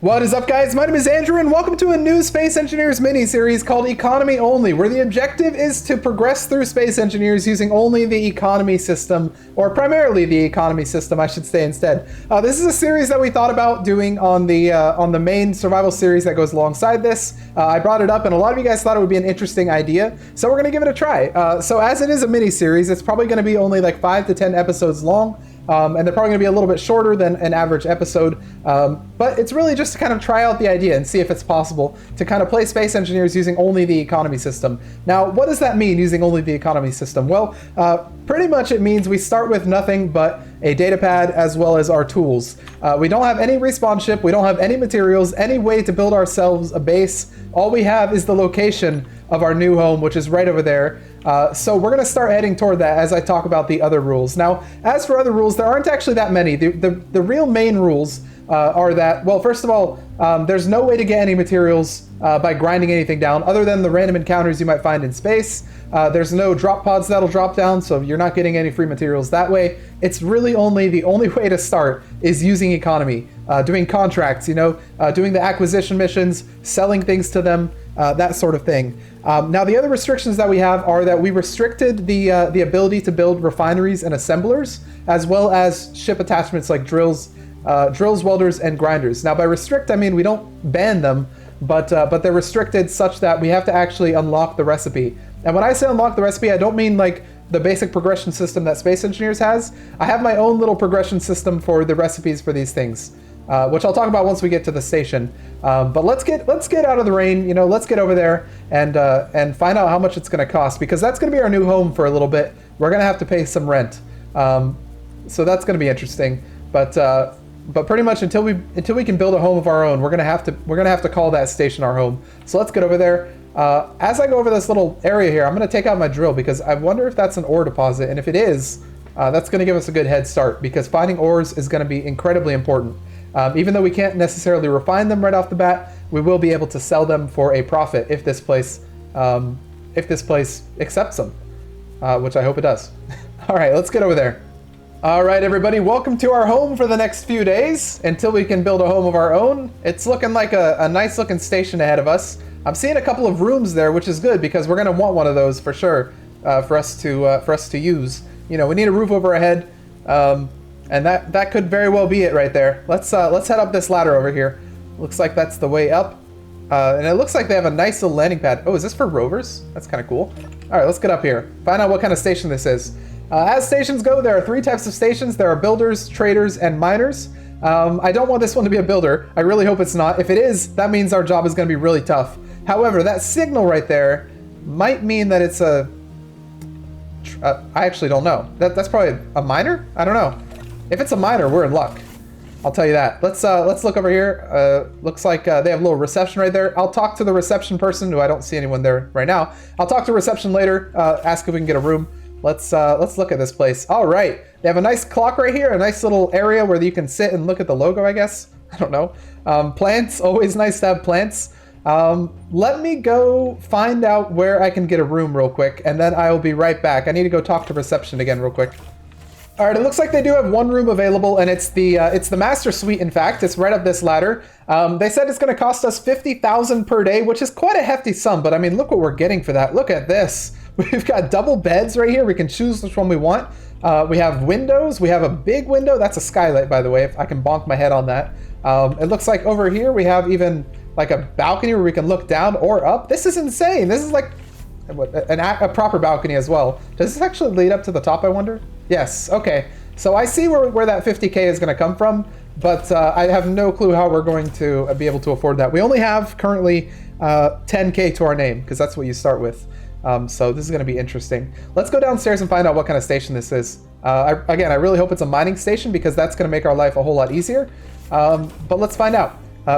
What is up, guys? My name is Andrew, and welcome to a new Space Engineers mini-series called Economy Only, where the objective is to progress through Space Engineers using only the economy system, or primarily the economy system, I should say instead. This is a series that we thought about doing on the main survival series that goes alongside this. I brought it up, and a lot of you guys thought it would be an interesting idea, so we're going to give it a try. So as it is a mini-series, it's probably going to be only like 5 to 10 episodes long. And they're probably going to be a little bit shorter than an average episode, but it's really just to kind of try out the idea and see if it's possible to kind of play Space Engineers using only the economy system. Now, what does that mean, using only the economy system? Well, pretty much it means we start with nothing but a data pad as well as our tools. We don't have any respawn ship, we don't have any materials, any way to build ourselves a base. All we have is the location of our new home, which is right over there. So we're going to start heading toward that as I talk about the other rules. Now, as for other rules, there aren't actually that many. The real main rules are that, well, first of all, there's no way to get any materials by grinding anything down other than the random encounters you might find in space. There's no drop pods that'll drop down, so you're not getting any free materials that way. It's really the only way to start is using economy, doing contracts, doing the acquisition missions, selling things to them, that sort of thing. Now, the other restrictions that we have are that we restricted the ability to build refineries and assemblers, as well as ship attachments like drills, welders, and grinders. Now, by restrict, I mean we don't ban them, but they're restricted such that we have to actually unlock the recipe. And when I say unlock the recipe, I don't mean like the basic progression system that Space Engineers has. I have my own little progression system for the recipes for these things, which I'll talk about once we get to the station. But let's get out of the rain. Let's get over there and find out how much it's going to cost, because that's going to be our new home for a little bit. We're going to have to pay some rent, so that's going to be interesting. But pretty much until we can build a home of our own, we're gonna have to call that station our home. So let's get over there. As I go over this little area here, I'm gonna take out my drill because I wonder if that's an ore deposit, and if it is, that's gonna give us a good head start, because finding ores is gonna be incredibly important. Even though we can't necessarily refine them right off the bat, we will be able to sell them for a profit if this place accepts them, which I hope it does. All right, let's get over there. All right, everybody, welcome to our home for the next few days until we can build a home of our own. It's looking like a nice looking station ahead of us. I'm seeing a couple of rooms there, which is good because we're going to want one of those for sure, for us to use. We need a roof over our head, and that could very well be it right there. Let's head up this ladder over here. Looks like that's the way up, and it looks like they have a nice little landing pad. Oh, is this for rovers? That's kind of cool. All right, let's get up here. Find out what kind of station this is. As stations go, there are 3 types of stations. There are builders, traders, and miners. I don't want this one to be a builder. I really hope it's not. If it is, that means our job is going to be really tough. However, that signal right there might mean that it's I actually don't know. That's probably a miner? I don't know. If it's a miner, we're in luck. I'll tell you that. Let's look over here. Looks like they have a little reception right there. I'll talk to the reception person, who I don't see anyone there right now. I'll talk to reception later, ask if we can get a room. Let's look at this place. All right, they have a nice clock right here, a nice little area where you can sit and look at the logo, I guess. I don't know. Plants, always nice to have plants. Let me go find out where I can get a room real quick, and then I will be right back. I need to go talk to reception again real quick. All right, it looks like they do have one room available, and it's the master suite. In fact, it's right up this ladder. They said it's going to cost us 50,000 per day, which is quite a hefty sum. But I mean, look what we're getting for that. Look at this. We've got double beds right here. We can choose which one we want. We have windows. We have a big window. That's a skylight, by the way, if I can bonk my head on that. It looks like over here we have even like a balcony where we can look down or up. This is insane. This is like a proper balcony as well. Does this actually lead up to the top, I wonder? Yes. Okay. So I see where that 50K is going to come from, but I have no clue how we're going to be able to afford that. We only have currently 10K to our name, because that's what you start with. So this is going to be interesting. Let's go downstairs and find out what kind of station this is. Again, I really hope it's a mining station, because that's going to make our life a whole lot easier. But let's find out.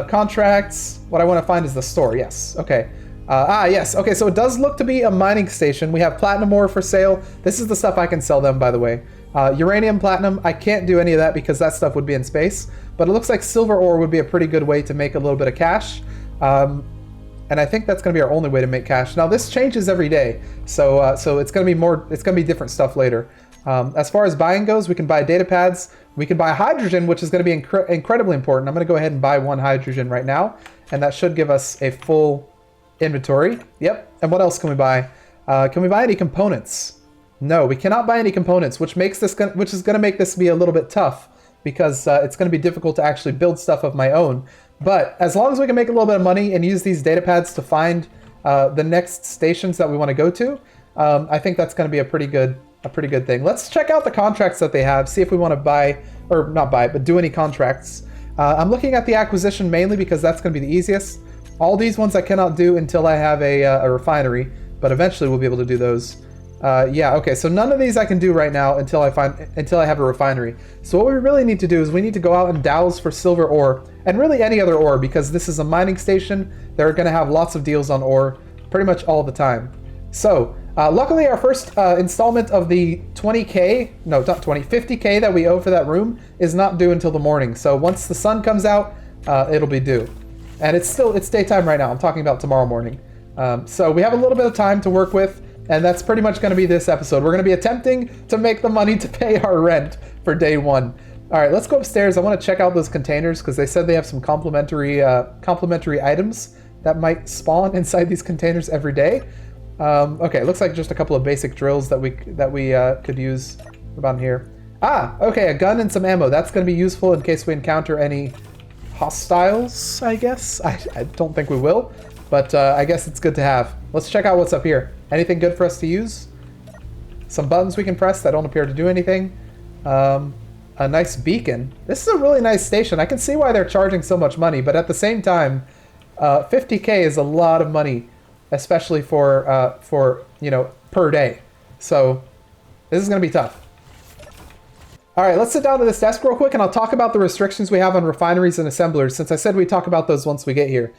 Contracts. What I want to find is the store. Yes. Okay. Yes. Okay, so it does look to be a mining station. We have platinum ore for sale. This is the stuff I can sell them, by the way. Uranium, platinum, I can't do any of that because that stuff would be in space. But it looks like silver ore would be a pretty good way to make a little bit of cash. And I think that's going to be our only way to make cash. Now, this changes every day, so it's going to be different stuff later. As far as buying goes, we can buy data pads. We can buy hydrogen, which is going to be incredibly important. I'm going to go ahead and buy 1 hydrogen right now, and that should give us a full inventory. Yep. And what else can we buy? Can we buy any components? No, we cannot buy any components, which is going to make this be a little bit tough, because it's going to be difficult to actually build stuff of my own. But as long as we can make a little bit of money and use these data pads to find the next stations that we want to go to, I think that's going to be a pretty good thing. Let's check out the contracts that they have, see if we want to buy, or not buy, but do any contracts. I'm looking at the acquisition mainly because that's going to be the easiest. All these ones I cannot do until I have a refinery, but eventually we'll be able to do those. Yeah, okay, so none of these I can do right now until I have a refinery. So what we really need to do is we need to go out and dowse for silver ore, and really any other ore, because this is a mining station. They're going to have lots of deals on ore pretty much all the time. So, luckily our first installment of the 50K that we owe for that room is not due until the morning. So once the sun comes out, it'll be due. And it's daytime right now. I'm talking about tomorrow morning. So we have a little bit of time to work with, and that's pretty much going to be this episode. We're going to be attempting to make the money to pay our rent for day 1. All right, let's go upstairs. I want to check out those containers because they said they have some complimentary items that might spawn inside these containers every day. Okay, looks like just a couple of basic drills that we could use about here. Ah, okay, a gun and some ammo. That's going to be useful in case we encounter any hostiles, I guess. I don't think we will, but I guess it's good to have. Let's check out what's up here. Anything good for us to use? Some buttons we can press that don't appear to do anything. A nice beacon. This is a really nice station. I can see why they're charging so much money, but at the same time, 50K is a lot of money, especially for per day. So this is going to be tough. All right, let's sit down to this desk real quick, and I'll talk about the restrictions we have on refineries and assemblers, since I said we'd talk about those once we get here.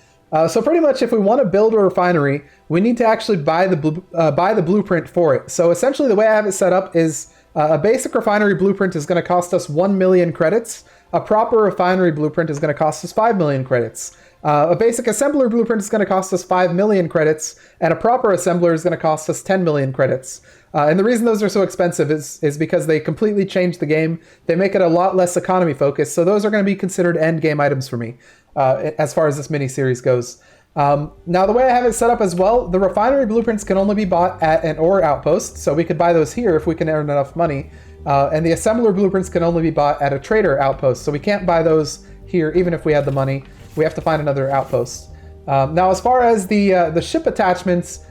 So pretty much, if we want to build a refinery, we need to actually buy the blueprint for it. So essentially, the way I have it set up is a basic refinery blueprint is going to cost us 1 million credits. A proper refinery blueprint is going to cost us 5 million credits. A basic assembler blueprint is going to cost us 5 million credits, and a proper assembler is going to cost us 10 million credits. And the reason those are so expensive is because they completely changed the game. They make it a lot less economy focused, so those are going to be considered end game items for me, as far as this mini-series goes. Now, the way I have it set up as well, the refinery blueprints can only be bought at an ore outpost, so we could buy those here if we can earn enough money. And the assembler blueprints can only be bought at a trader outpost, so we can't buy those here even if we had the money. We have to find another outpost. Now, as far as the ship attachments,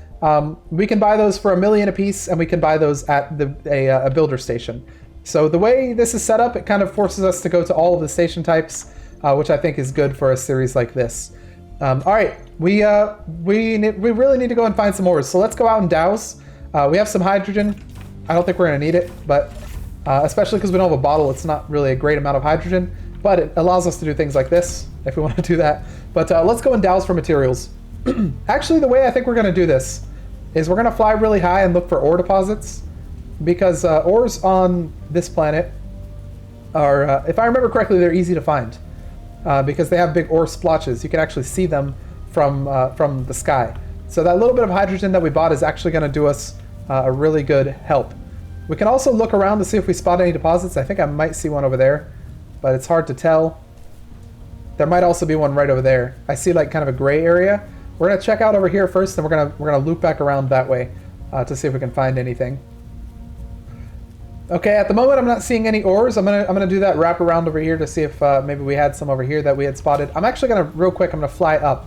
we can buy those for 1 million a piece, and we can buy those at a builder station. So the way this is set up, it kind of forces us to go to all of the station types, which I think is good for a series like this. All right, we really need to go and find some ores. So let's go out and dowse. We have some hydrogen. I don't think we're going to need it, but especially because we don't have a bottle, it's not really a great amount of hydrogen. But it allows us to do things like this if we want to do that. But let's go and dowse for materials. Actually, the way I think we're going to do this is we're going to fly really high and look for ore deposits, because ores on this planet are, if I remember correctly, they're easy to find because they have big ore splotches. You can actually see them from the sky. So that little bit of hydrogen that we bought is actually going to do us a really good help. We can also look around to see if we spot any deposits. I think I might see one over there, but it's hard to tell. There might also be one right over there. I see like kind of a gray area. We're gonna check out over here first, and we're gonna loop back around that way to see if we can find anything. Okay, at the moment I'm not seeing any ores. I'm gonna do that wrap around over here to see if maybe we had some over here that we had spotted. I'm actually gonna real quick. I'm gonna fly up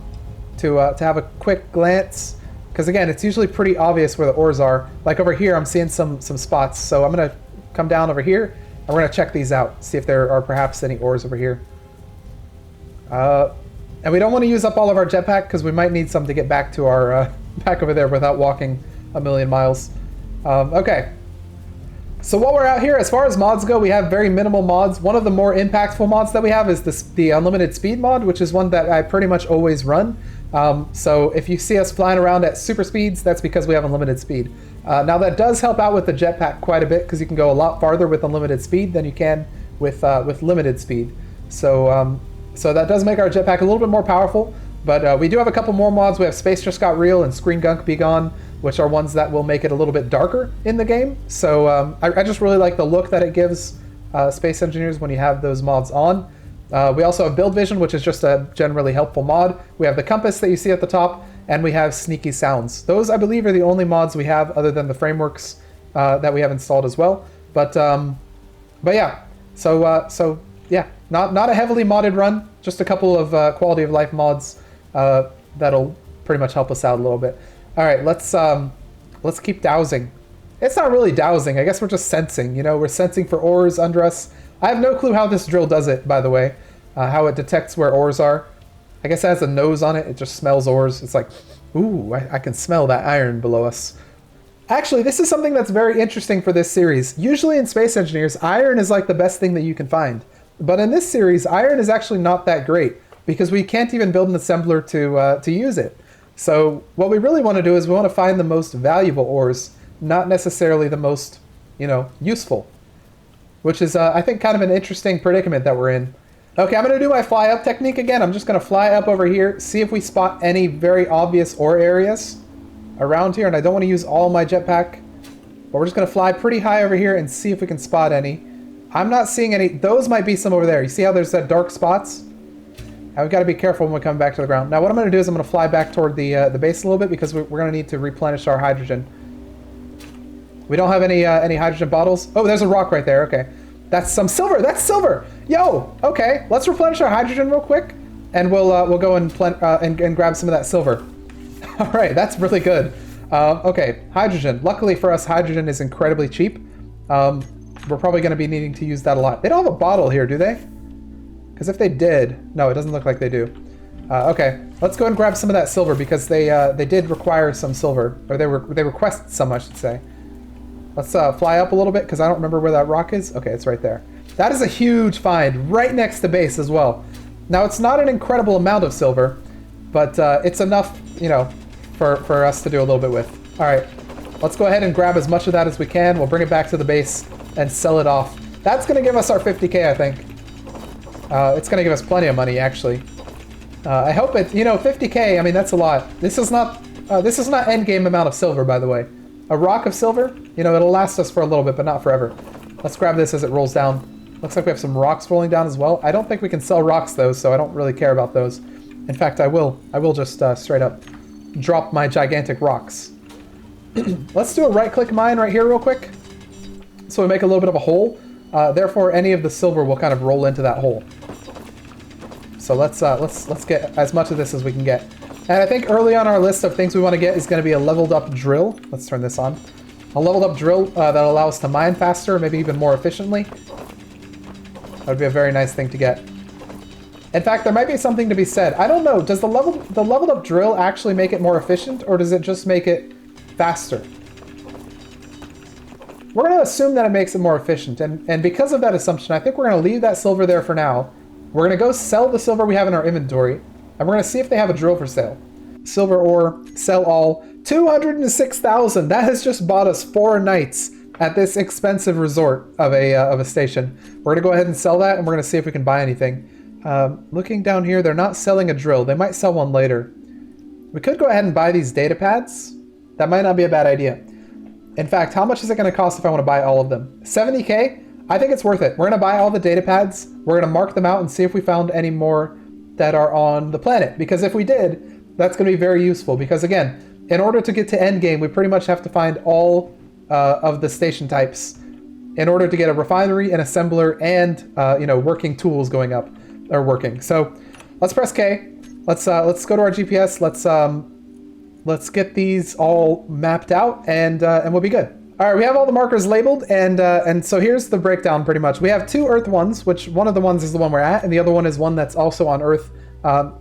to have a quick glance, because again, it's usually pretty obvious where the ores are. Like over here, I'm seeing some spots. So I'm gonna come down over here, and we're gonna check these out, see if there are perhaps any ores over here. And we don't want to use up all of our jetpack because we might need some to get back to our back over there without walking 1,000,000 miles. Okay. So while we're out here, as far as mods go, we have very minimal mods. One of the more impactful mods that we have is the unlimited speed mod, which is one that I pretty much always run. So if you see us flying around at super speeds, that's because we have unlimited speed. Now that does help out with the jetpack quite a bit, because you can go a lot farther with unlimited speed than you can with limited speed. So that does make our jetpack a little bit more powerful, but we do have a couple more mods. We have Space Just Got Real and Screen Gunk Be Gone. which are ones that will make it a little bit darker in the game. So I just really like the look that it gives Space Engineers when you have those mods on. We also have Build Vision, which is just a generally helpful mod. We have the compass that you see at the top, and we have Sneaky Sounds. Those, I believe, are the only mods we have other than the frameworks that we have installed as well. But yeah, so yeah, not a heavily modded run, just a couple of quality of life mods that'll pretty much help us out a little bit. All right, let's keep dowsing. It's not really dowsing. I guess we're just sensing. You know, we're sensing for ores under us. I have no clue how this drill does it, by the way, how it detects where ores are. I guess it has a nose on it. It just smells ores. It's like, ooh, I can smell that iron below us. Actually, this is something that's very interesting for this series. Usually in Space Engineers, iron is like the best thing that you can find. But in this series, iron is actually not that great because we can't even build an assembler to use it. So what we really want to do is we want to find the most valuable ores, not necessarily the most, you know, useful. Which is, I think, kind of an interesting predicament that we're in. Okay, I'm going to do my fly up technique again. I'm just going to fly up over here, see if we spot any very obvious ore areas around here. And I don't want to use all my jetpack, but we're just going to fly pretty high over here and see if we can spot any. I'm not seeing any. Those might be some over there. You see how there's that dark spots? Now we've got to be careful when we come back to the ground. Now what I'm going to do is I'm going to fly back toward the base a little bit because we're going to need to replenish our hydrogen. We don't have any hydrogen bottles. Oh, there's a rock right there. Okay. That's some silver. That's silver. Yo. Okay. Let's replenish our hydrogen real quick, and we'll go and grab some of that silver. All right. That's really good. Okay. Hydrogen. Luckily for us, hydrogen is incredibly cheap. We're probably going to be needing to use that a lot. They don't have a bottle here, do they? Because if they did, no, it doesn't look like they do. Okay. Let's go and grab some of that silver because they did require some silver, or they requested some, I should say. Let's fly up a little bit because I don't remember where that rock is. Okay, it's right there. That is a huge find right next to base as well. Now, it's not an incredible amount of silver, but it's enough, you know, for us to do a little bit with. All right, let's go ahead and grab as much of that as we can. We'll bring it back to the base and sell it off. That's going to give us our 50K, I think. It's going to give us plenty of money, actually. I hope it, you know, 50K, I mean, that's a lot. This is not endgame amount of silver, by the way. A rock of silver, you know, it'll last us for a little bit, but not forever. Let's grab this as it rolls down. Looks like we have some rocks rolling down as well. I don't think we can sell rocks, though, so I don't really care about those. In fact, I will just straight up drop my gigantic rocks. Let's do a right-click mine right here real quick. So we make a little bit of a hole. Therefore, any of the silver will kind of roll into that hole. So let's get as much of this as we can get. And I think early on our list of things we want to get is going to be a leveled up drill. Let's turn this on. A leveled up drill that'll allow us to mine faster, maybe even more efficiently. That would be a very nice thing to get. In fact, there might be something to be said. I don't know. Does the leveled up drill actually make it more efficient, or does it just make it faster? We're going to assume that it makes it more efficient. And because of that assumption, I think we're going to leave that silver there for now. We're going to go sell the silver we have in our inventory. And we're going to see if they have a drill for sale. Silver ore, sell all. 206,000. That has just bought us 4 nights at this expensive resort of a station. We're going to go ahead and sell that, and we're going to see if we can buy anything. Looking down here, they're not selling a drill. They might sell one later. We could go ahead and buy these data pads. That might not be a bad idea. In fact, how much is it going to cost if I want to buy all of them? 70K? I think it's worth it. We're going to buy all the data pads. We're going to mark them out and see if we found any more that are on the planet, because if we did, that's going to be very useful. Because again, in order to get to endgame, we pretty much have to find all of the station types in order to get a refinery, an assembler, and you know, working tools going up or working. So let's press K. Let's go to our GPS. Let's get these all mapped out, and we'll be good. All right, we have all the markers labeled, and so here's the breakdown pretty much. We have 2 Earth ones, which one of the ones is the one we're at, and the other one is one that's also on Earth,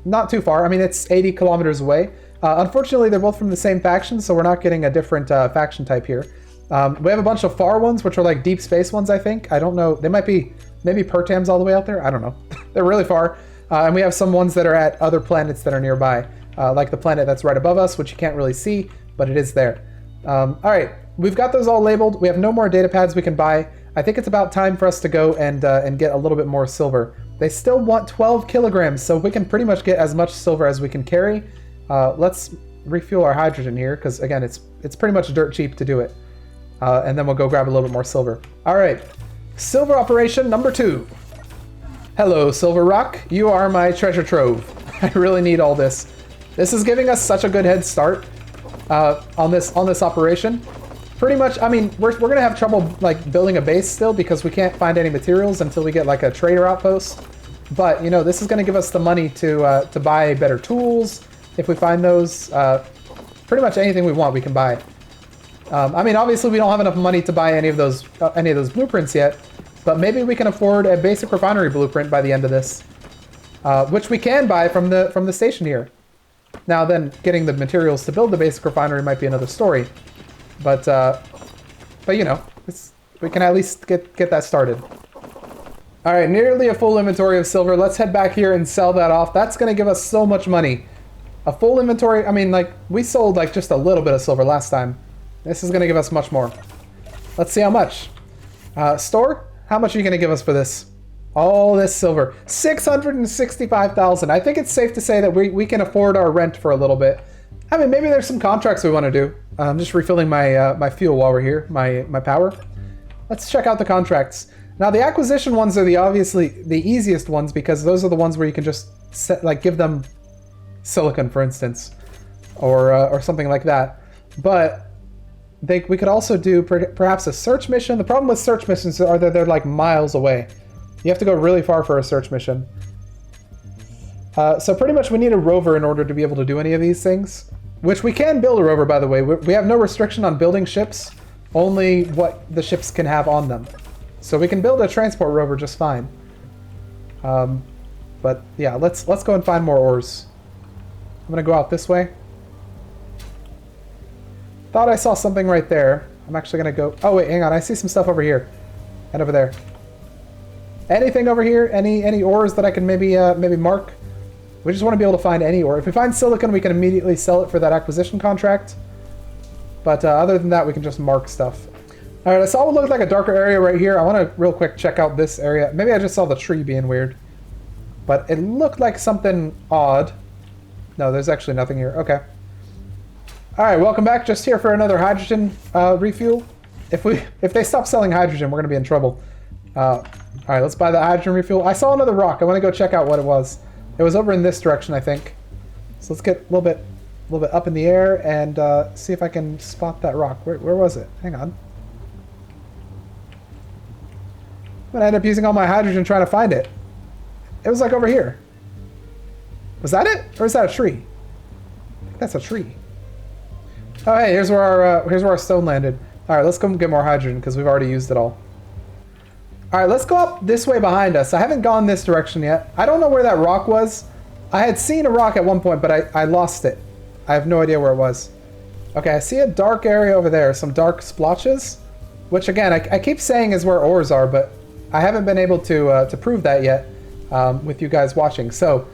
not too far. I mean, it's 80 kilometers away. Unfortunately, they're both from the same faction, so we're not getting a different faction type here. We have a bunch of far ones, which are like deep space ones, I think. I don't know. They might be maybe Pertams all the way out there. I don't know. They're really far. And we have some ones that are at other planets that are nearby, like the planet that's right above us, which you can't really see, but it is there. All right. We've got those all labeled. We have no more data pads we can buy. I think it's about time for us to go and get a little bit more silver. They still want 12 kilograms, so we can pretty much get as much silver as we can carry. Let's refuel our hydrogen here, because again, it's pretty much dirt cheap to do it. And then we'll go grab a little bit more silver. All right, silver operation number 2. Hello, Silver Rock. You are my treasure trove. I really need all this. This is giving us such a good head start on this operation. Pretty much, I mean, we're gonna have trouble like building a base still because we can't find any materials until we get like a trader outpost. But you know, this is gonna give us the money to buy better tools if we find those. Pretty much anything we want, we can buy. I mean, obviously, we don't have enough money to buy any of those blueprints yet, but maybe we can afford a basic refinery blueprint by the end of this, which we can buy from the station here. Now, then, getting the materials to build the basic refinery might be another story, but you know, we can at least get that started. All right, nearly a full inventory of silver. Let's head back here and sell that off. That's going to give us so much money. A full inventory, I mean, like, we sold, like, just a little bit of silver last time. This is going to give us much more. Let's see how much. Store, how much are you going to give us for this? All this silver. 665,000. I think it's safe to say that we can afford our rent for a little bit. I mean, maybe there's some contracts we want to do. I'm just refilling my my fuel while we're here, my power. Let's check out the contracts. Now, the acquisition ones are obviously the easiest ones because those are the ones where you can just give them silicon, for instance, or something like that. But we could also do perhaps a search mission. The problem with search missions are that they're like miles away. You have to go really far for a search mission. So pretty much we need a rover in order to be able to do any of these things, which we can build a rover, by the way. We have no restriction on building ships, only what the ships can have on them. So we can build a transport rover just fine. But yeah, let's go and find more ores. I'm gonna go out this way. Thought I saw something right there. I'm actually gonna go. Oh wait, hang on. I see some stuff over here and over there. Anything over here? Any ores that I can maybe mark? We just want to be able to find any ore. If we find silicon, we can immediately sell it for that acquisition contract. But other than that, we can just mark stuff. All right, I saw what looked like a darker area right here. I want to real quick check out this area. Maybe I just saw the tree being weird. But it looked like something odd. No, there's actually nothing here. Okay. All right, welcome back. Just here for another hydrogen refuel. If they stop selling hydrogen, we're going to be in trouble. All right, let's buy the hydrogen refuel. I saw another rock. I want to go check out what it was. It was over in this direction, I think. So let's get a little bit up in the air and see if I can spot that rock. Where was it? Hang on. I'm gonna end up using all my hydrogen trying to find it. It was like over here. Was that it, or is that a tree? I think that's a tree. Oh, hey, here's where our stone landed. All right, let's go get more hydrogen because we've already used it all. All right, let's go up this way behind us. I haven't gone this direction yet. I don't know where that rock was. I had seen a rock at one point, but I lost it. I have no idea where it was. Okay, I see a dark area over there, some dark splotches, which again, I keep saying is where ores are, but I haven't been able to prove that yet with you guys watching. So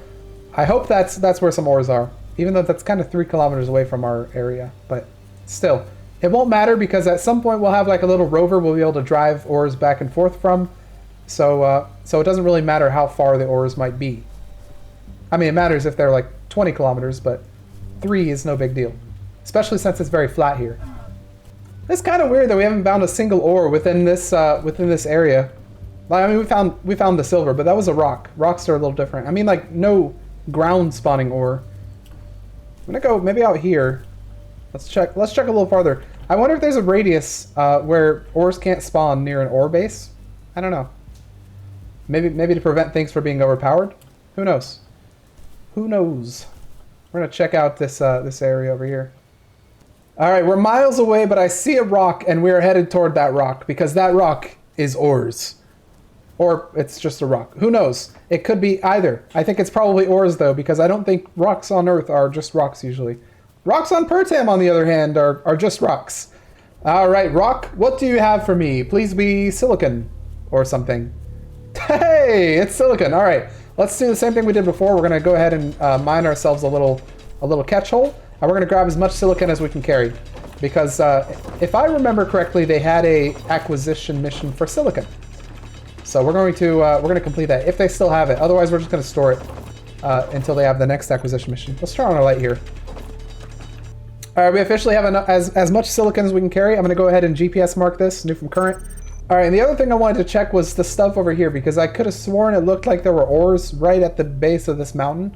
I hope that's where some ores are, even though that's kind of 3 kilometers away from our area, but still. It won't matter because at some point we'll have like a little rover we'll be able to drive ores back and forth from. So it doesn't really matter how far the ores might be. I mean, it matters if they're like 20 kilometers, but 3 is no big deal. Especially since it's very flat here. It's kind of weird that we haven't found a single ore within this area. I mean, we found the silver, but that was a rock. Rocks are a little different. I mean, like no ground spawning ore. I'm gonna go maybe out here. Let's check a little farther. I wonder if there's a radius where ores can't spawn near an ore base. I don't know. Maybe to prevent things from being overpowered. Who knows? Who knows? We're gonna check out this area over here. All right, we're miles away, but I see a rock, and we are headed toward that rock because that rock is ores, or it's just a rock. Who knows? It could be either. I think it's probably ores though, because I don't think rocks on Earth are just rocks usually. Rocks on Pertam, on the other hand, are just rocks. All right, rock, what do you have for me? Please be silicon or something. Hey, it's silicon. All right, let's do the same thing we did before. We're gonna go ahead and mine ourselves a little catch hole, and we're gonna grab as much silicon as we can carry, because if I remember correctly, they had a acquisition mission for silicon. So we're gonna complete that if they still have it. Otherwise, we're just gonna store it until they have the next acquisition mission. Let's turn on our light here. All right, we officially have as much silicon as we can carry. I'm going to go ahead and GPS mark this, new from current. All right, and the other thing I wanted to check was the stuff over here, because I could have sworn it looked like there were ores right at the base of this mountain.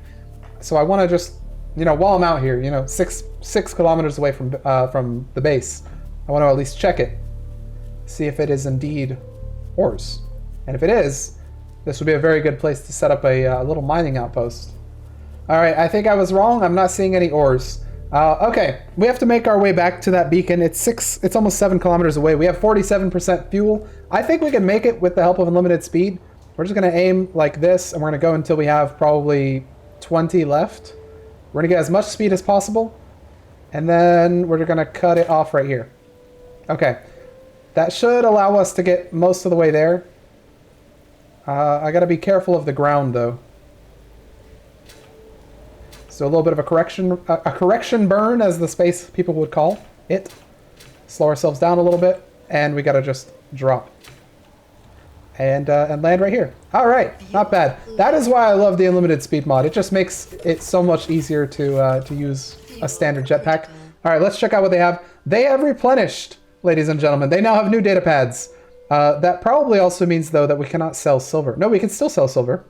So I want to just, you know, while I'm out here, you know, six kilometers away from the base, I want to at least check it, see if it is indeed ores. And if it is, this would be a very good place to set up a little mining outpost. All right, I think I was wrong. I'm not seeing any ores. Okay, we have to make our way back to that beacon. It's almost 7 kilometers away. We have 47% fuel. I think we can make it with the help of unlimited speed. We're just gonna aim like this, and we're gonna go until we have probably 20 left. We're gonna get as much speed as possible, and then we're gonna cut it off right here. Okay, that should allow us to get most of the way there. I gotta be careful of the ground though. So a little bit of a correction burn, as the space people would call it. Slow ourselves down a little bit, and we gotta just drop. And land right here. All right, not bad. That is why I love the unlimited speed mod. It just makes it so much easier to use a standard jetpack. All right, let's check out what they have. They have replenished, ladies and gentlemen. They now have new data pads. That probably also means, though, that we cannot sell silver. No, we can still sell silver.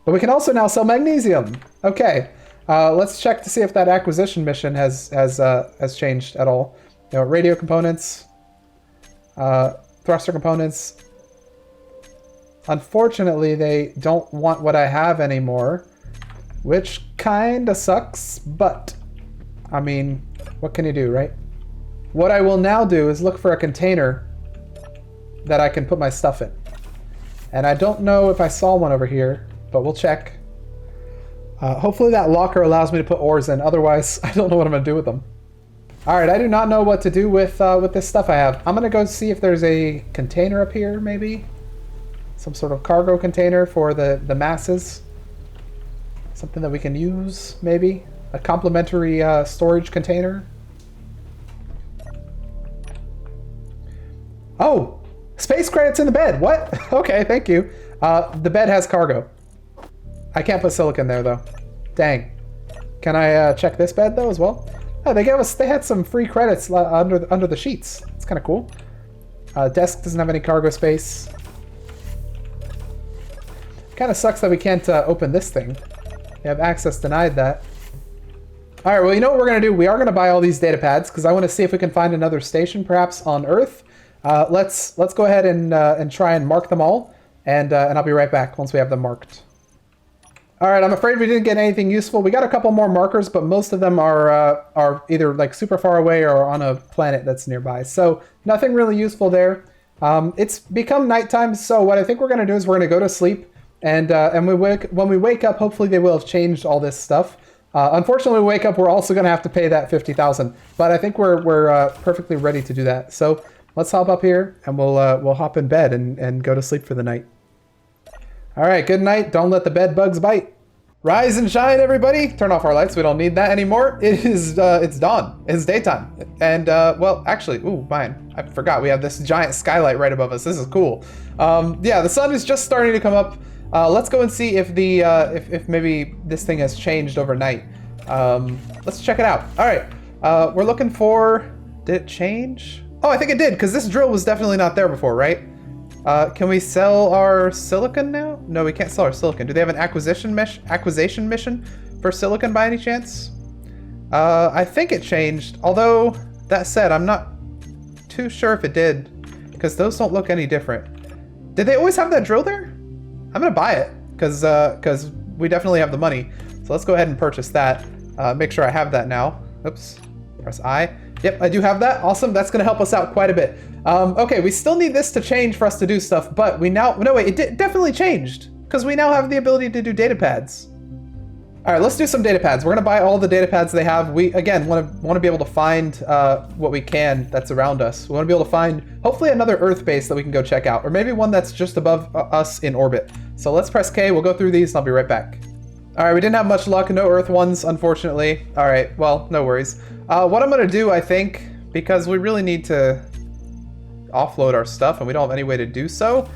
But we can also now sell magnesium. Okay. Let's check to see if that acquisition mission has changed at all. You know, radio components, thruster components. Unfortunately, they don't want what I have anymore, which kinda sucks, but I mean, what can you do, right? What I will now do is look for a container that I can put my stuff in. And I don't know if I saw one over here, but we'll check. Hopefully that locker allows me to put ores in. Otherwise, I don't know what I'm going to do with them. All right, I do not know what to do with this stuff I have. I'm going to go see if there's a container up here, maybe. Some sort of cargo container for the masses. Something that we can use, maybe. A complimentary storage container. Oh, space credits in the bed. What? Okay, thank you. The bed has cargo. I can't put silicon there though. Dang. Can I check this bed though as well? Oh, they had some free credits under the sheets. It's kind of cool. Desk doesn't have any cargo space. Kind of sucks that we can't open this thing. We have access denied that. All right, well, you know what we're gonna do? We are gonna buy all these data pads because I want to see if we can find another station, perhaps on Earth. Let's go ahead and try and mark them all, and I'll be right back once we have them marked. All right, I'm afraid we didn't get anything useful. We got a couple more markers, but most of them are either like super far away or on a planet that's nearby. So nothing really useful there. It's become nighttime, so what I think we're gonna do is we're gonna go to sleep, and when we wake up, hopefully they will have changed all this stuff. Unfortunately, when we wake up, we're also gonna have to pay that 50,000, but I think we're perfectly ready to do that. So let's hop up here, and we'll hop in bed and go to sleep for the night. All right, good night. Don't let the bed bugs bite. Rise and shine, everybody. Turn off our lights. We don't need that anymore. It's dawn. It's daytime. And, well, actually, ooh, mine. I forgot we have this giant skylight right above us. This is cool. Yeah, the sun is just starting to come up. Let's go and see if if maybe this thing has changed overnight. Let's check it out. All right, we're looking for, did it change? Oh, I think it did, because this drill was definitely not there before, right? Can we sell our silicon now? No, we can't sell our silicon. Do they have an acquisition mission for silicon by any chance? I think it changed. Although, that said, I'm not too sure if it did, because those don't look any different. Did they always have that drill there? I'm gonna buy it, because we definitely have the money. So let's go ahead and purchase that. Make sure I have that now. Oops, press I. Yep, I do have that. Awesome, that's gonna help us out quite a bit. Okay, we still need this to change for us to do stuff, but we now, no wait, it definitely changed, because we now have the ability to do data pads. All right, let's do some data pads. We're gonna buy all the data pads they have. We, again, wanna be able to find what we can that's around us. We wanna be able to find, hopefully, another Earth base that we can go check out, or maybe one that's just above us in orbit. So let's press K, we'll go through these, and I'll be right back. All right, we didn't have much luck, no Earth ones, unfortunately. All right, well, no worries. What I'm gonna do, I think, because we really need to offload our stuff and we don't have any way to do so,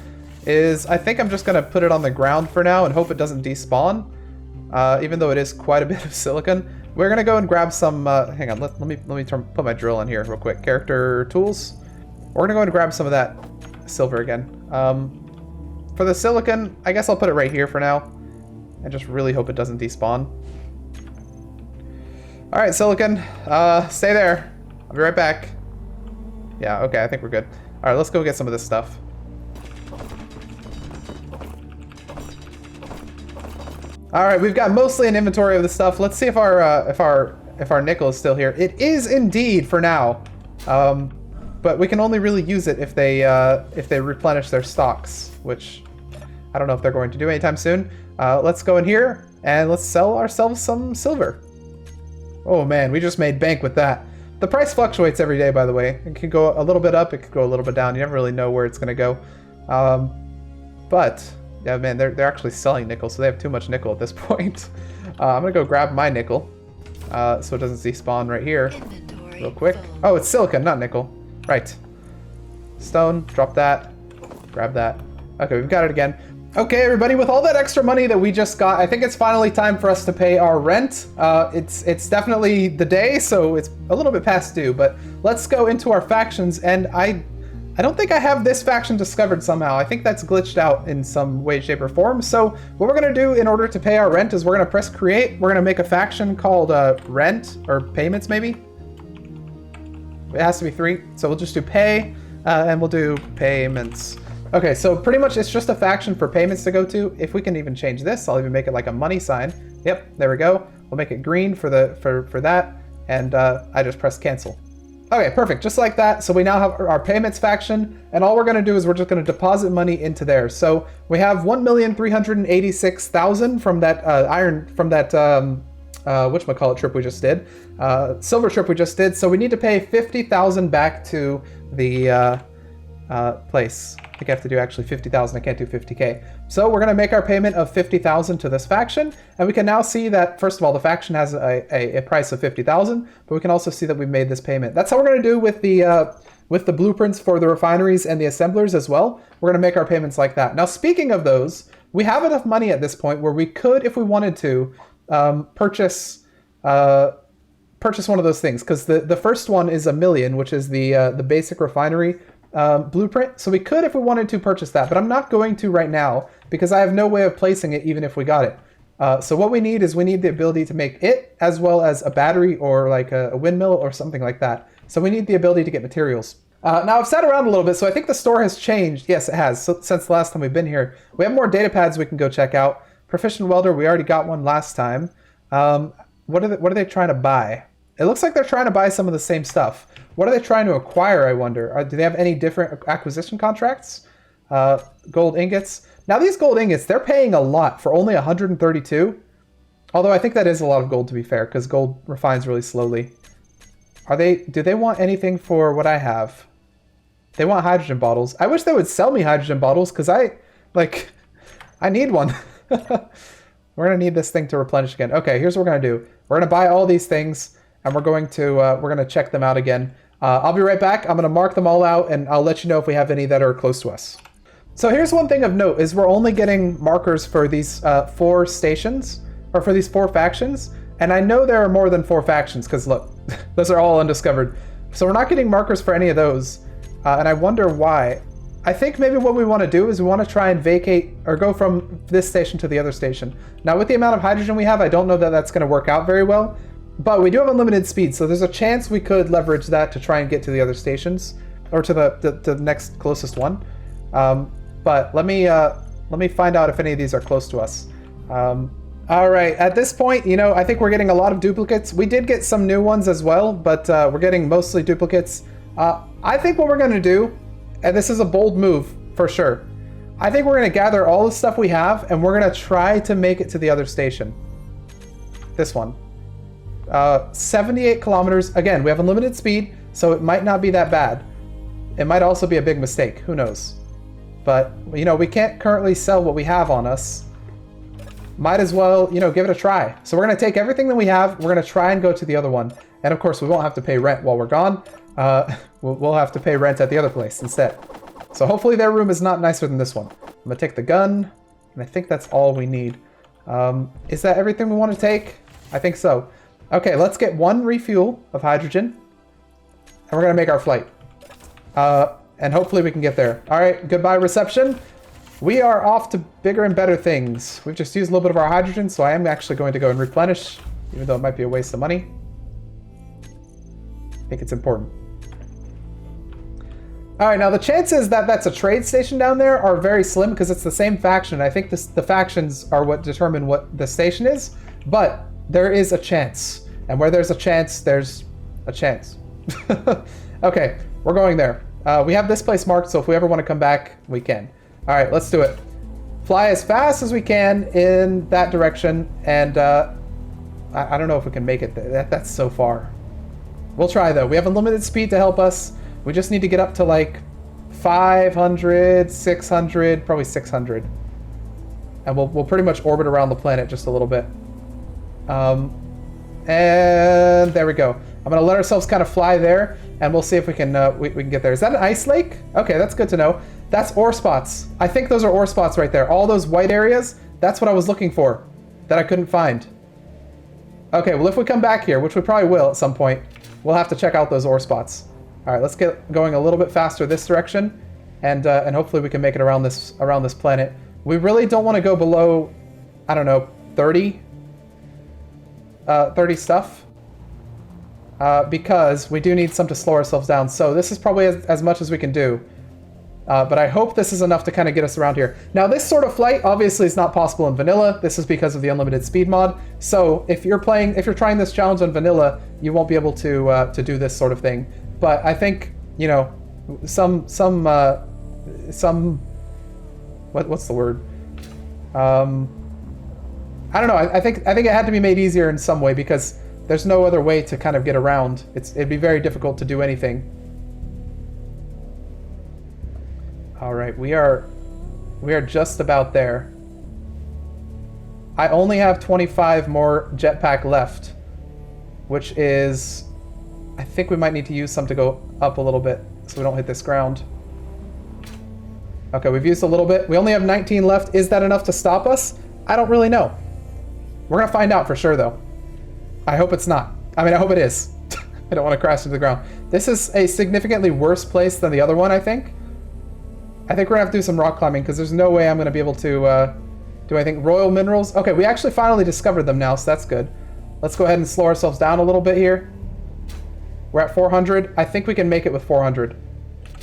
is I think I'm just gonna put it on the ground for now and hope it doesn't despawn. even though it is quite a bit of silicon. We're gonna go and grab some, hang on, let me put my drill in here real quick. Character tools. We're gonna go and grab some of that silver again. For the silicon, I guess I'll put it right here for now. And just really hope it doesn't despawn. Alright, silicon, stay there. I'll be right back. Yeah, okay, I think we're good. Alright, let's go get some of this stuff. Alright, we've got mostly an inventory of the stuff. Let's see if our nickel is still here. It is indeed for now. But we can only really use it if they replenish their stocks, which I don't know if they're going to do anytime soon. Let's go in here and let's sell ourselves some silver. Oh man, we just made bank with that. The price fluctuates every day, by the way. It could go a little bit up, it could go a little bit down. You never really know where it's gonna go. But yeah, man, they're actually selling nickel, so they have too much nickel at this point. I'm gonna go grab my nickel, so it doesn't despawn right here, real quick. Oh, it's silicon, not nickel. Right. Stone, drop that, grab that. Okay, we've got it again. Okay, everybody, with all that extra money that we just got, I think it's finally time for us to pay our rent. It's definitely the day, so it's a little bit past due, but let's go into our factions, and I don't think I have this faction discovered somehow. I think that's glitched out in some way, shape, or form. So what we're gonna do in order to pay our rent is we're gonna press create. We're gonna make a faction called rent, or payments maybe. It has to be 3, so we'll just do pay, and we'll do payments. Okay, so pretty much it's just a faction for payments to go to. If we can even change this, I'll even make it like a money sign. Yep, there we go. We'll make it green for that, and I just press cancel. Okay, perfect, just like that. So we now have our payments faction, and all we're gonna do is we're just gonna deposit money into there. So we have 1,386,000 from that whatchamacallit trip we just did, silver trip we just did. So we need to pay 50,000 back to the place. I think I have to do actually 50,000. I can't do 50K. So we're gonna make our payment of 50,000 to this faction, and we can now see that first of all the faction has a price of 50,000, but we can also see that we've made this payment. That's how we're gonna do with the blueprints for the refineries and the assemblers as well. We're gonna make our payments like that. Now, speaking of those, we have enough money at this point where we could, if we wanted to, purchase one of those things, because the first one is 1 million, which is the basic refinery blueprint. So we could, if we wanted to, purchase that, but I'm not going to right now because I have no way of placing it even if we got it. So what we need is we need the ability to make it as well as a battery or like a windmill or something like that. So we need the ability to get materials. Now I've sat around a little bit, so I think the store has changed. Yes, it has. So, since the last time we've been here, we have more data pads we can go check out. Proficient welder, we already got one last time. What are they trying to buy? It looks like they're trying to buy some of the same stuff. What are they trying to acquire, I wonder? Do they have any different acquisition contracts? Gold ingots. Now these gold ingots, they're paying a lot for only 132. Although I think that is a lot of gold, to be fair, because gold refines really slowly. Do they want anything for what I have? They want hydrogen bottles. I wish they would sell me hydrogen bottles, because I need one. We're gonna need this thing to replenish again. Okay, here's what we're gonna do. We're gonna buy all these things, and we're gonna check them out again. I'll be right back. I'm gonna mark them all out, and I'll let you know if we have any that are close to us. So here's one thing of note, is we're only getting markers for these 4 stations, or for these 4 factions, and I know there are more than 4 factions, because look, those are all undiscovered. So we're not getting markers for any of those, and I wonder why. I think maybe what we want to do is we want to try and vacate, or go from this station to the other station. Now with the amount of hydrogen we have, I don't know that that's going to work out very well, but we do have unlimited speed, so there's a chance we could leverage that to try and get to the other stations, or to the next closest one. But let me find out if any of these are close to us. All right, at this point, you know, I think we're getting a lot of duplicates. We did get some new ones as well, but we're getting mostly duplicates. I think what we're going to do, and this is a bold move for sure, I think we're going to gather all the stuff we have, and we're going to try to make it to the other station. This one. 78 kilometers. Again, we have unlimited speed, so it might not be that bad. It might also be a big mistake. Who knows? But, you know, we can't currently sell what we have on us. Might as well, you know, give it a try. So we're going to take everything that we have. We're going to try and go to the other one. And of course, we won't have to pay rent while we're gone. We'll have to pay rent at the other place instead. So hopefully their room is not nicer than this one. I'm going to take the gun, and I think that's all we need. Is that everything we want to take? I think so. Okay, let's get 1 refuel of hydrogen. And we're going to make our flight. And hopefully we can get there. All right, goodbye reception. We are off to bigger and better things. We've just used a little bit of our hydrogen, so I am actually going to go and replenish, even though it might be a waste of money. I think it's important. All right, now the chances that that's a trade station down there are very slim because it's the same faction. I think the factions are what determine what the station is, but there is a chance. And where there's a chance, there's a chance. Okay, we're going there. We have this place marked, so if we ever want to come back, we can. All right, let's do it. Fly as fast as we can in that direction, and I don't know if we can make it. That's so far. We'll try, though. We have unlimited speed to help us. We just need to get up to, like, 500, 600, probably 600. And we'll pretty much orbit around the planet just a little bit. And there we go. I'm going to let ourselves kind of fly there, and we'll see if we can we can get there. Is that an ice lake? Okay, that's good to know. That's ore spots. I think those are ore spots right there. All those white areas, that's what I was looking for that I couldn't find. Okay, well, if we come back here, which we probably will at some point, we'll have to check out those ore spots. All right, let's get going a little bit faster this direction, and hopefully we can make it around this planet. We really don't want to go below, I don't know, 30 stuff, because we do need some to slow ourselves down. So this is probably as much as we can do. But I hope this is enough to kind of get us around here. Now, this sort of flight obviously is not possible in vanilla. This is because of the unlimited speed mod. So if you're trying this challenge on vanilla, you won't be able to do this sort of thing. But I think, you know, some what's the word? I don't know. I think it had to be made easier in some way because there's no other way to kind of get around. It'd be very difficult to do anything. All right, we are just about there. I only have 25 more jetpack left, which is, I think we might need to use some to go up a little bit so we don't hit this ground. Okay, we've used a little bit. We only have 19 left. Is that enough to stop us? I don't really know. We're gonna find out for sure though. I hope it's not. I mean, I hope it is. I don't want to crash into the ground. This is a significantly worse place than the other one, I think. I think we're gonna have to do some rock climbing because there's no way I'm gonna be able to do anything. Royal minerals. Okay, we actually finally discovered them now, so that's good. Let's go ahead and slow ourselves down a little bit here. We're at 400. I think we can make it with 400.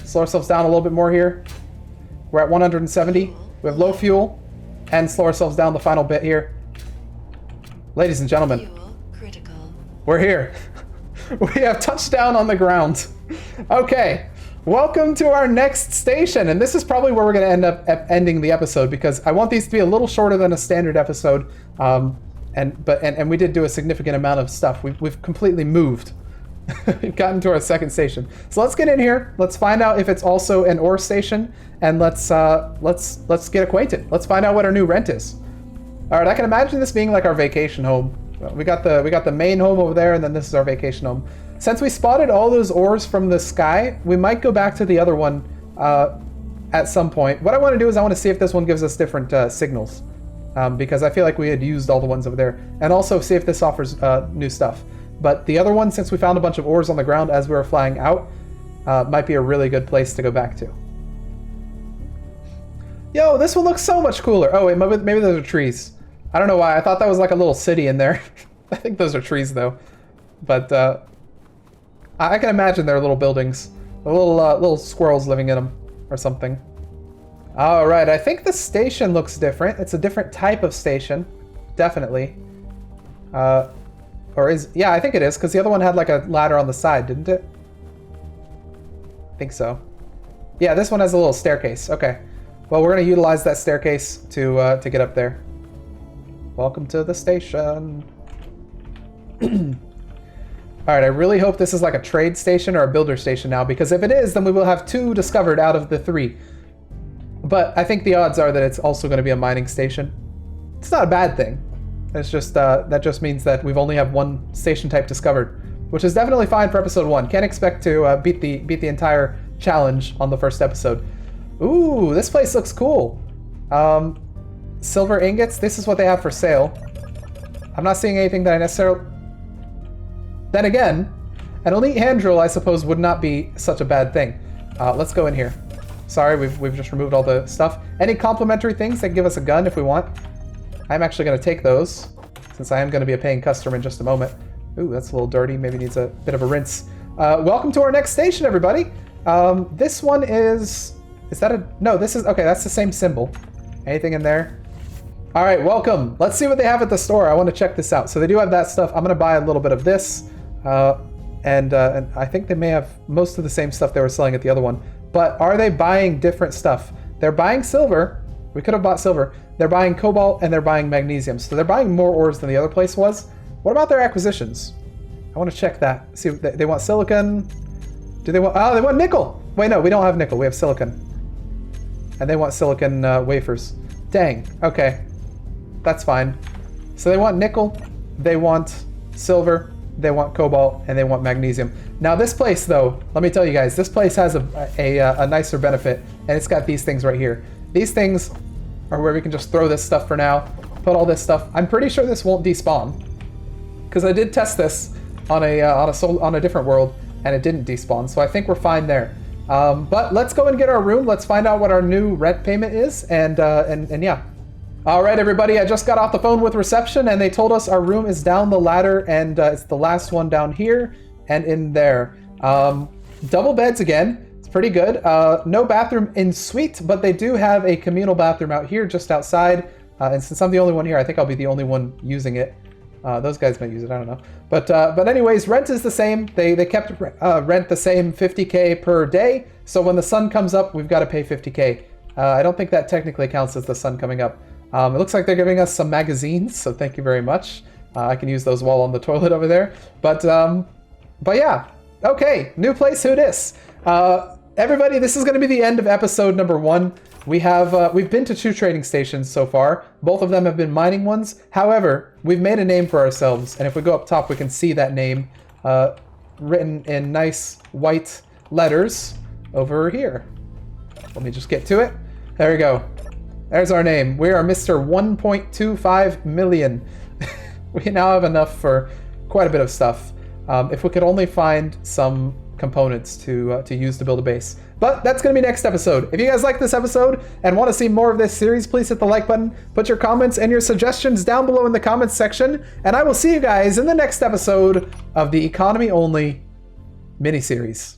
Slow ourselves down a little bit more here. We're at 170. We have low fuel, and slow ourselves down the final bit here. Ladies and gentlemen, Fuel critical. we're here. We have touched down on the ground. Okay. Welcome to our next station, and this is probably where we're going to end up ending the episode because I want these to be a little shorter than a standard episode, and we did do a significant amount of stuff. We've completely moved. We've gotten to our second station, so let's get in here. Let's find out if it's also an ore station, and let's get acquainted. Let's find out what our new rent is. All right, I can imagine this being like our vacation home. We got the main home over there, and then this is our vacation home. Since we spotted all those ores from the sky, we might go back to the other one at some point. What I want to do is I want to see if this one gives us different signals, because I feel like we had used all the ones over there, and also see if this offers new stuff. But the other one, since we found a bunch of ores on the ground as we were flying out, might be a really good place to go back to. Yo, this one looks so much cooler. Oh, wait, maybe those are trees. I don't know why. I thought that was like a little city in there. I think those are trees, though. But I can imagine they're little buildings. Little squirrels living in them or something. All right, I think the station looks different. It's a different type of station. Definitely. Yeah, I think it is, because the other one had like a ladder on the side, didn't it? I think so. Yeah, this one has a little staircase. Okay. Well, we're going to utilize that staircase to get up there. Welcome to the station. All right, I really hope this is like a trade station or a builder station now, because if it is, then we will have 2 discovered out of the 3. But I think the odds are that it's also going to be a mining station. It's not a bad thing. It's just that just means that we've only have 1 station type discovered, which is definitely fine for episode 1. Can't expect to beat the entire challenge on the first episode. Ooh, this place looks cool. silver ingots. This is what they have for sale. I'm not seeing anything that I necessarily... Then again, an elite hand drill, I suppose, would not be such a bad thing. Let's go in here. Sorry, we've just removed all the stuff. Any complimentary things that give us a gun if we want? I'm actually going to take those, since I am going to be a paying customer in just a moment. Ooh, that's a little dirty. Maybe needs a bit of a rinse. Welcome to our next station, everybody. This one is that a... No, this is... Okay, that's the same symbol. Anything in there? All right, welcome. Let's see what they have at the store. I want to check this out. So they do have that stuff. I'm going to buy a little bit of this. And I think they may have most of the same stuff they were selling at the other one. But are they buying different stuff? They're buying silver. We could have bought silver. They're buying cobalt and they're buying magnesium. So they're buying more ores than the other place was. What about their acquisitions? I want to check that. See, they want silicon. Do they want... Oh, they want nickel. Wait, no, we don't have nickel. We have silicon. And they want silicon wafers. Dang. Okay. That's fine. So they want nickel. They want silver. They want cobalt, and they want magnesium. Now this place, though, let me tell you guys, this place has a nicer benefit, and it's got these things right here. These things are where we can just throw this stuff for now, put all this stuff. I'm pretty sure this won't despawn, because I did test this on a different world, and it didn't despawn, so I think we're fine there. But let's go and get our room. Let's find out what our new rent payment is, and yeah. All right, everybody, I just got off the phone with reception and they told us our room is down the ladder and it's the last one down here and in there. Double beds again. It's pretty good. No bathroom in suite, but they do have a communal bathroom out here just outside. And since I'm the only one here, I think I'll be the only one using it. Those guys might use it, I don't know. But anyways, rent is the same. They kept rent the same, 50K per day. So when the sun comes up, we've got to pay 50K. I don't think that technically counts as the sun coming up. It looks like they're giving us some magazines, so thank you very much. I can use those while on the toilet over there. But yeah, okay, new place, who dis? Everybody, this is going to be the end of episode number 1. We've been to 2 trading stations so far. Both of them have been mining ones. However, we've made a name for ourselves, and if we go up top, we can see that name written in nice white letters over here. Let me just get to it. There we go. There's our name. We are Mr. 1.25 million. We now have enough for quite a bit of stuff. If we could only find some components to use to build a base. But that's going to be next episode. If you guys like this episode and want to see more of this series, please hit the like button, put your comments and your suggestions down below in the comments section, and I will see you guys in the next episode of the Economy Only miniseries.